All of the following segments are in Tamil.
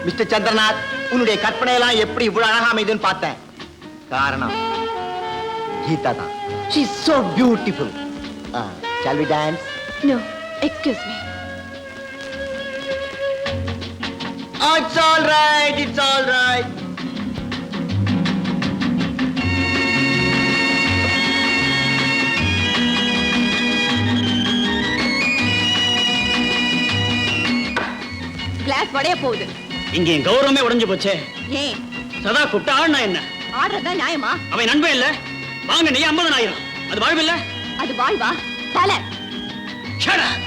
மிஸ்டர் சந்திரநாத், உன்னுடைய கற்பனையெல்லாம் எப்படி இவ்வளவு அழகா அமைதுன்னு பார்த்தேன். காரணம் கீதா தான். She is so beautiful. Shall we dance? No, excuse me. Oh, it's all right. It's all right. Glass உடைய போகுது. இங்க என் கௌரவமே உடைஞ்சு போச்சே. ஏன் சதா கூப்பிட்டா ஆடுனா என்ன? ஆடுறதா நியாயமா? அவன் நண்பன் இல்ல. வாங்க நீ 50,000. அது வாழ்வு இல்ல. அது வாழ்வா? தலை. Shut up.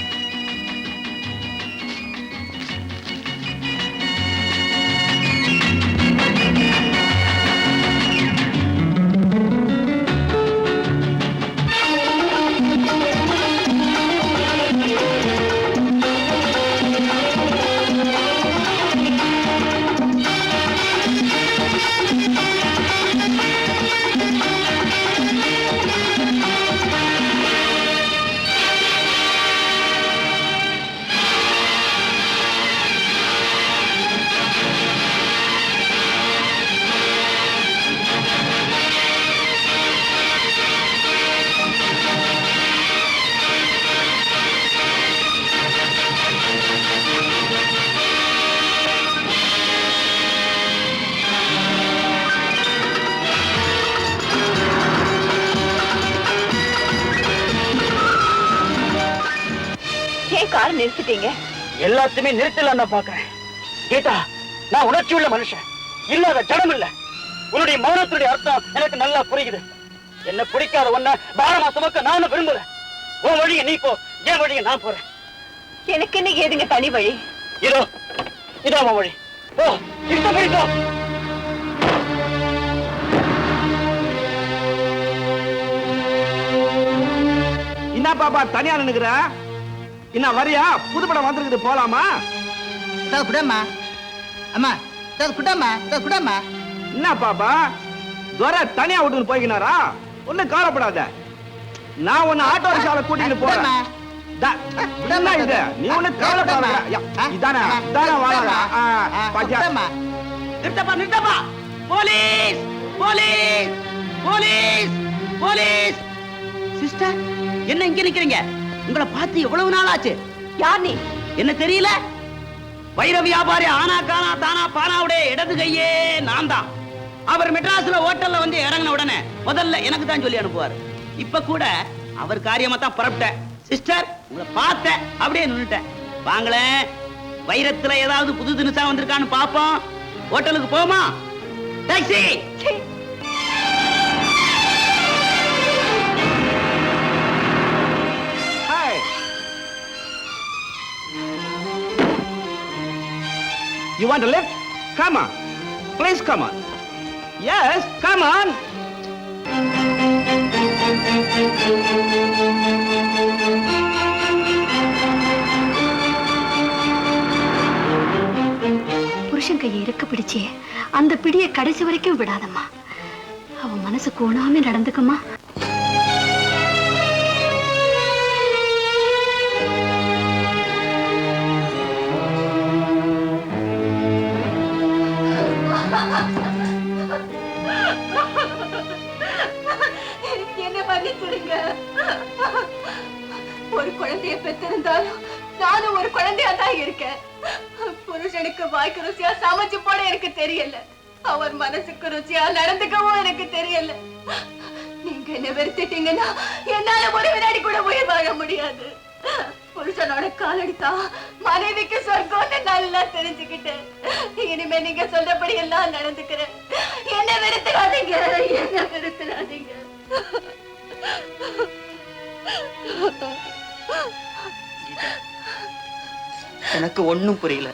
கார் நிறுத்திட்டீங்க. எல்லாத்தையுமே நிறுத்தலாம் நான் பாக்குறேன். கீதா, நான் உணர்ச்சி உள்ள மனுஷன், இல்லாத ஜடம் இல்ல. உன்னுடைய மௌனத்துடைய அர்த்தம் எனக்கு நல்லா புரியுது. என்ன பிடிக்காத ஒன்ன பாரமா சுமக்க நானும் விரும்பல. உன் வழியை நீ போ, என் வழியை நான் போறேன். எனக்கு என்ன ஏதுங்க தனி வழி? இதோ இதோ உன் வழி. போ, இஷ்டப்படி போ. என்ன பாப்பா தனியா நின்னுக்குற? என்ன வரியா? புதுப்படம் வந்திருக்குது, போலாமா? குடம்மா அம்மா, குடம்மா குடம்மா. என்ன பாப்பா துரை தனியா விட்டுன்னு போய்க்கினாரா? ஒன்னும் கவலைப்படாத, நான் உன்னை ஆட்டோ ரிக்ஷால கூட்டிட்டு போறேன். என்ன இது? நீ ஒண்ணு கவலைப்படாத. இதானே இதானே வாழா. நிறுத்தப்பா நிறுத்தப்பா. Police police police police. Sister, என்ன இங்க நிக்கிறீங்க? உங்களை பார்த்து எவ்வளவு நாள் ஆச்சு? யார் நீ? என்ன தெரியல? வைர வியாபாரி ஆனா கானா தானா பானாவுடைய இடது கையே நான் தான். அவர் மெட்ராஸ்ல ஹோட்டல்ல வந்து இறங்கின உடனே முதல்ல எனக்கு தான் சொல்லி அனுப்புவார். இப்ப கூட அவர் காரியமா தான் புறப்பட்டேன். சிஸ்டர், உங்களை பார்த்த அப்படியே நின்னுட்டேன். வாங்களேன், வைரத்துல ஏதாவது புது தினசா வந்திருக்கான்னு பாப்போம். ஹோட்டலுக்கு போமா? Taxi. You want a lift? Come on. Please come on. Yes, come on. புருஷன் கையை இறுக்க பிடிச்சே அந்த பிடியை கடைசி வரைக்கும் விடாதம்மா. அவன் மனசு கோணாம நடந்துக்குமா. என்ன பண்ணிடுங்க. ஒரு குழந்தைய பெற்றிருந்தாலும் நானும் ஒரு குழந்தையா தான் இருக்கேன். புருஷனுக்கு வாய்க்கு ருசியா சமைச்சு போட எனக்கு தெரியல. அவர் மனசுக்கு ருசியா நடந்துக்கவும் எனக்கு தெரியல. நீங்க என்ன வெறுத்துட்டீங்கன்னா என்னால ஒரு வினாடி கூட உயிர் வாழ முடியாது. புருஷனோட காலடித்தா மனைவிக்கு சொர்க்கம்னு நல்லா தெரிஞ்சுக்கிட்டேன். இனிமே நீங்க சொல்றபடி எல்லாம் நடந்துக்கிறேன். என்ன வெறுத்துறாதீங்க, என்ன வெறுத்துறாதீங்க. எனக்கு ஒண்ணும் புரியல.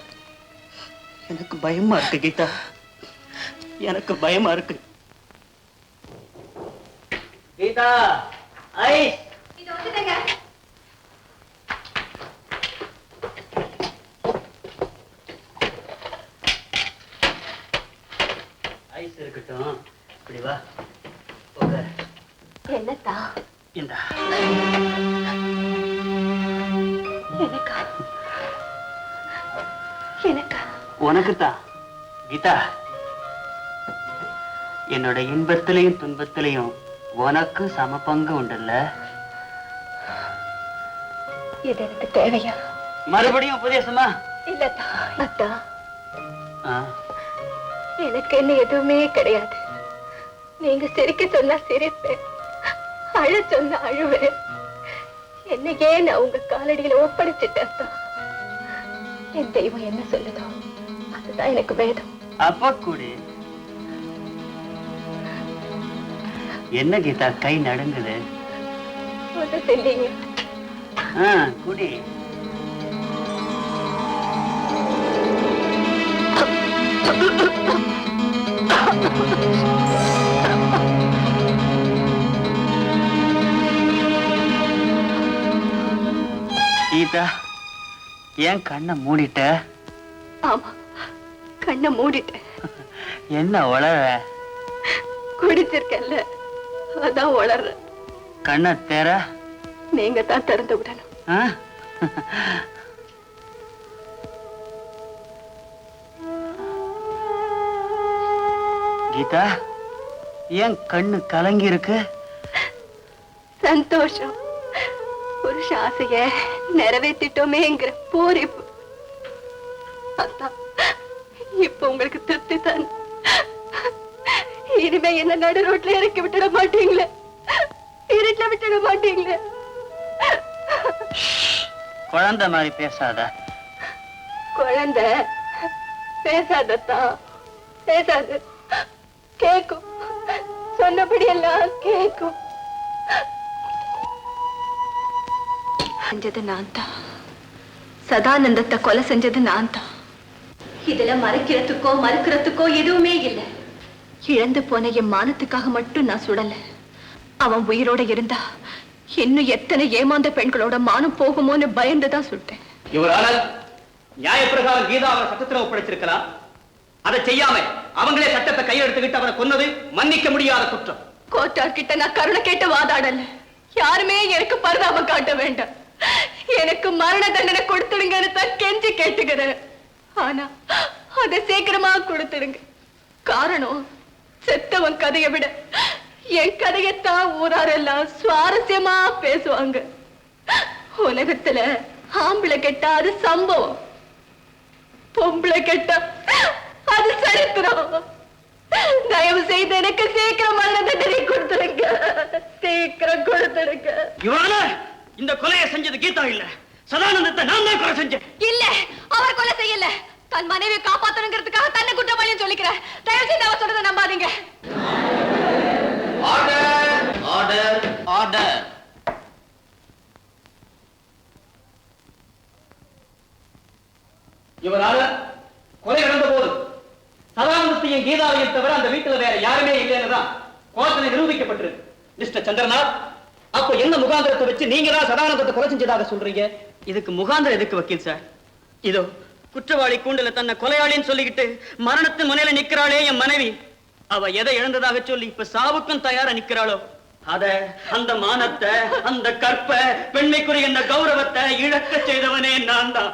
எனக்கு பயமா இருக்கு கீதா, எனக்கு பயமா இருக்கு. கீதா, ஐஸ். இது வந்துட்டங்க. ஐஸ் இருக்கட்டும், இப்படி வா. என்னத்தா? இந்த எனக்கா? எனக்கா? உனக்குத்தான். கீதா, என்னோட இன்பத்திலையும் துன்பத்திலையும் உனக்கு சம பங்கு உண்டல்ல? இது எனக்கு தேவையா? மறுபடியும் உபதேசமா? இல்லத்தா, எனக்கு என்ன எதுவுமே கிடையாது. நீங்க சிரிக்க சொன்னா சிரிப்பேன், அழ சொன்னா அழுவேன். என்னையே நான் உங்க காலடியில ஒப்படைச்சிட்டேன். என் தெய்வம் என்ன சொல்லுதோ அதுதான் எனக்கு வேதம். அப்ப கூடி என்ன கீதா கை நடுங்குது? செஞ்சீங்க குடி. கீதா, ஏன் கண்ணை மூடிட்ட? ஆமா, கண்ணை மூடிட்டேன். என்ன உளற? குடிச்சிருக்கல, அதான் உளற. கண்ணை தேர நீங்க தான் திறந்து விடணும். கீதா, ஏன் கண்ணு கலங்கி இருக்கு? சந்தோஷம், புருஷ ஆசைய நிறைவேற்றிட்டோமேங்கிற பூரிப்பு. அதான் இப்ப உங்களுக்கு திருப்தி தான். இனிமே என்ன நடு ரோட்ல இறக்கி விட்டுட மாட்டீங்களே, இருட்டுல விட்டுட மாட்டீங்களே. குழந்தை மாதிரி பேசாத. குழந்தை பேசாதத்தான், பேசாது, கேக்கும். சொன்னபடி எல்லாம் கேக்கும். செஞ்சது நான் தான், சதானந்தத்தை கொலை செஞ்சது நான் தான். இதுல மறைக்கிறதுக்கோ மறுக்கிறதுக்கோ எதுவுமே இல்லை. இழந்து போன என் மானத்துக்காக மட்டும் நான் சுடல. அவன் உயிரோட இருந்தா இன்னும் எத்தனை ஏமாந்த பெண்களோட மானம் போகுமோன்னு பயந்துதான் சுட்டேன். இவரால் நியாயப்பிரகாரம் கீதா அவரை சட்டத்தில் ஒப்படைச்சிருக்கலாம். அதை செய்யாம அவங்களே சட்டத்தை கையெடுத்துக்கிட்டு அவரை கொன்னது மன்னிக்க முடியாத குற்றம். கோட்டார் கிட்ட நான் கருணை கேட்டு வாதாடல. யாருமே எனக்கு பரிதாபம் காட்ட வேண்டாம், எனக்கு மரண தண்டனை கொடுத்துடுங்கன்னு தான் கெஞ்சி கேட்டுக்கிறேன். ஆனா அதை சீக்கிரமா கொடுத்துடுங்க. காரணம், செத்தவன் கதையை விட என் கதையத்தான் ஊராரெல்லாம் சுவாரஸ்யமா பேசுவாங்க. உலகத்துல ஆம்பளை கெட்டா அது சம்பவம், பொம்பளை கெட்டா அது சரித்திரம். தயவு செய்து எனக்கு சீக்கிரம் மரண தண்டனை கொடுத்துடுங்க, சீக்கிரம் கொடுத்துடுங்க. இந்த கொலையை செஞ்சது கீதா இல்ல, சதானந்தத்தை நான் தான் கொலை செஞ்சேன். இல்ல, அவர் கொலை செய்யல. தன் மனைவியை காப்பாத்தணுங்கிறதுக்காக தன்னை குற்றவாளியும் சொல்லிக்கிறேன். தயவு செய்து அவர் சொல்றதை நம்பாதீங்க. Order, order, order. இவரால கொலை நடந்த போது சதானந்தத்தையும் கீதாவையும் தவிர அந்த வீட்டுல வேற யாருமே இல்லைன்னுதான் கோர்ட்டில் நிரூபிக்கப்பட்டிருக்கு. மிஸ்டர் சந்திரநாத், அப்ப என்ன முகாந்திரத்தை வச்சு நீங்க தான் சதானந்தத்தை கொலை செஞ்சதாக சொல்றீங்க? இதுக்கு முகாந்திரம் எதுக்கு வக்கீல் சார்? இதோ குற்றவாளி கூண்டுல தன்னை கொலையாளின்னு சொல்லிக்கிட்டு மரணத்தின் முனையில நிக்கிறாளே என் மனைவி. அவ எதை இழந்ததாக சொல்லி இப்ப சாவுக்கும் தயாரா நிக்கிறாளோ அத, அந்த மானத்தை, அந்த கற்ப பெண்மைக்குரிய இந்த கௌரவத்தை இழக்க செய்தவனே நான் தான்.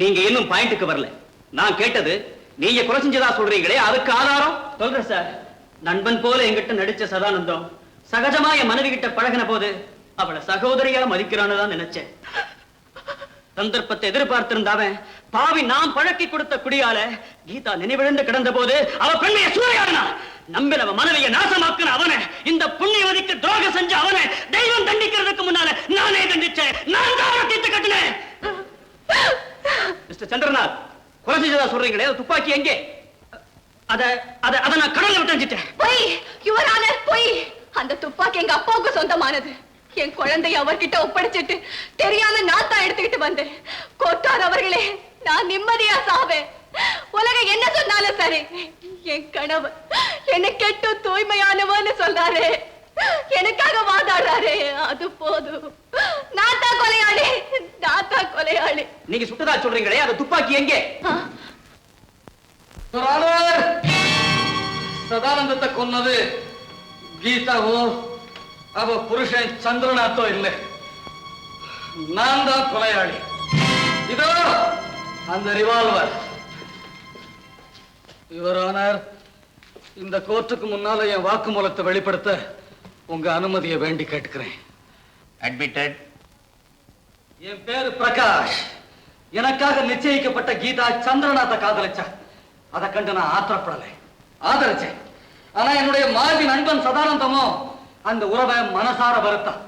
நீங்க இன்னும் பாயிண்ட்டுக்கு வரல. நான் கேட்டது நீங்க கொலை செஞ்சதா சொல்றீங்களே, அதுக்கு ஆதாரம் சொல்றேன் சார். நண்பன் போல என்கிட்ட நடிச்ச சதானந்தம் சகஜமா என் மனைவி கிட்ட பழகின போது அவளை சகோதரியா மதிக்கிறான்னு தான் நினைச்சேன். சந்தர்ப்பத்தை எதிர்பார்த்திருந்தாவன் பாவி நான் பழக்கி கொடுத்த குடியால கீதா நினைவிழந்து கிடந்த போது அவ பெண்மையை சூறையாடினா. நம்பின அவ மனைவியை நாசமாக்குன அவனை, இந்த புண்ணியவதிக்கு துரோகம் செஞ்ச அவனை தெய்வம் தண்டிக்கிறதுக்கு முன்னால நானே தண்டிச்சேன். நான் தான் தீர்த்து கட்டினேன். மிஸ்டர் சந்திரநாத், கொலை செஞ்சதா சொல்றீங்களே, துப்பாக்கி எங்கே? அத நான் கடல்ல விட்டுட்டேன். பொய், யுவர் ஆனர், பொய். அந்த துப்பாக்கி எங்க அப்பாவுக்கு சொந்தமானது. என் குழந்தைய அவர்கிட்ட ஒப்படைச்சிட்டு தெரியாம நான் தான் எடுத்துக்கிட்டு வந்தேன். கோட்டார் அவர்களே, நான் நிம்மதியா சாவேன். உலகம் என்ன சொன்னாலும் சரி, என் கணவர் என்னை கெட்டு தூய்மையானவன்னு சொல்றாரு, எனக்காக வாதாடுறாரு, அது போதும். நான் தான் கொலையாளி, நான் தான் கொலையாளி. நீங்க சுட்டதா சொல்றீங்களே, அந்த துப்பாக்கி எங்கே? சதானந்தத்தை கொன்னது கீதாவோ அவ புருஷன் சந்திரநாத்தோ இல்லை, நான் தான் கொலையாளி. இதோ அந்த ரிவால்வர். யுவர் ஆனர், இந்த கோர்ட்டுக்கு முன்னால என் வாக்குமூலத்தை வெளிப்படுத்த உங்க அனுமதியை வேண்டி கேட்டுக்கிறேன். அட்மிட்டட். என் பேரு பிரகாஷ். எனக்காக நிச்சயிக்கப்பட்ட கீதா சந்திரநாத்தை காதலிச்சா. அதை கண்டு நான் ஆத்திரப்படலை, ஆதரிச்சேன். ஆனா என்னுடைய மார்பி நண்பன் சதானந்தமோ அந்த உறவை மனசார வருத்தான்.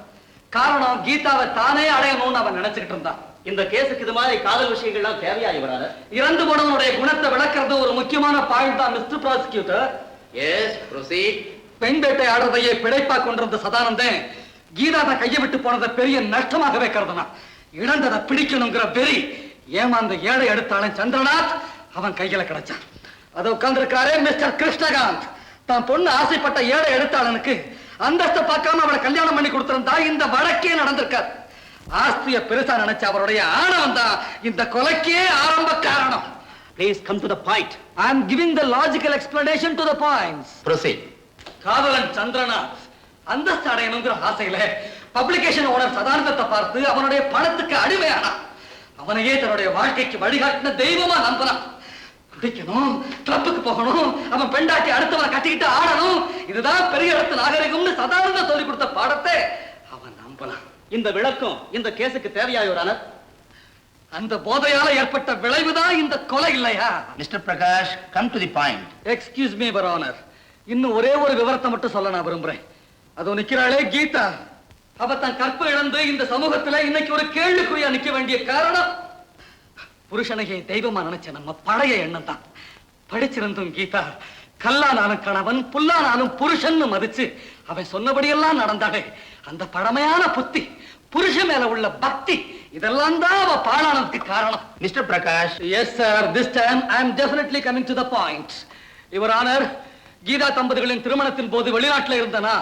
காரணம், கீதாவை தானே அடையணும்னு அவன் நினைச்சுக்கிட்டு இருந்தான். இந்த கேஸுக்கு இது மாதிரி காதல் விஷயங்கள்லாம் தேவையா இவரால? இறந்து போனவனுடைய குணத்தை விளக்குறது ஒரு முக்கியமான பாயிண்ட் தான் மிஸ்டர் ப்ராசிக்யூட்டர். S, proceed. பெண் வேட்டை ஆடுறதையே பிழைப்பா கொண்டிருந்த சதானந்தன் கீதாவை கையை விட்டு போனதை பெரிய நஷ்டமாகவே கருதுனா. இழந்ததை பிடிக்கணுங்கிற வெறி ஏமாந்த ஏழை எடுத்தாளன் சந்திரநாத் அவன் கையில கிடைச்சான். அதை உட்கார்ந்திருக்காரே மிஸ்டர் கிருஷ்ணகாந்த். தான் பொண்ணு ஆசைப்பட்ட ஏழை எழுத்தாளனுக்கு அந்தஸ்தை பார்க்காம அவளை கல்யாணம் பண்ணி கொடுத்திருந்தா இந்த வழக்கே நடந்திருக்கார். ஆஸ்திய பெருசா நினைச்ச அவருடைய ஆணவம் தான் இந்த கொலைக்கே ஆரம்ப காரணம். Please come to the point. I am giving the logical explanation to the points. Proceed. காதலன் சந்திரநாத் அந்தஸ்து அடையணுங்கிற ஆசையில பப்ளிகேஷன் ஓனர் சதானந்தத்தை பார்த்து அவனுடைய பணத்துக்கு அடிமையானான். அவனையே தன்னுடைய வாழ்க்கைக்கு வழிகாட்டின தெய்வமா நம்பினான். குடிக்கணும், கிளப்புக்கு போகணும், அவன் பெண்டாட்டி அடுத்தவனை கட்டிக்கிட்டு ஆடணும், இதுதான் பெரிய இடத்து நாகரிகம்னு சதானந்த சொல்லிக் கொடுத்த பாடத்தை அவன் நம்பினான். இந்த விளக்கம் இந்த கேஸுக்கு தேவையா யுவர் ஆனர்? அந்த போதையால ஏற்பட்ட விளைவுதான் இந்த கொலை இல்லையா? Mister Prakash, come to the point. Excuse me your honour, இன்னும் ஒரே ஒரு விவரத்தை மட்டும் சொல்ல நான் விரும்புறேன். அதோ நிக்கிறாளே கீதா, அவ தன் கற்பு இழந்து இந்த சமூகத்துல இன்னைக்கு ஒரு கேள்விக்குறியா நிக்க வேண்டிய காரணம் புருஷனையே தெய்வமா நினைச்ச நம்ம பழைய எண்ணம் தான். படிச்சிருந்தும் கீதா கல்லானாலும் கணவன் புல்லானாலும் புருஷன் மதிச்சு அவன் சொன்னபடியெல்லாம் நடந்தாலே அந்த பழமையான புத்தி, புருஷன் மேல உள்ள பக்தி, இதெல்லாம் தான் அவ பாழானதுக்கு காரணம். Mister Prakash. Yes sir, this time I am definitely coming to the point. Your honour, Geetha தம்பதிகளின் திருமணத்தின் போது வெளிநாட்டுல இருந்தனா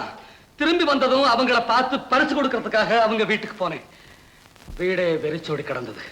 திரும்பி வந்ததும் அவங்கள பார்த்து பரிசு கொடுக்கறதுக்காக அவங்க வீட்டுக்கு போனேன். வீடே வெறிச்சோடி கிடந்தது.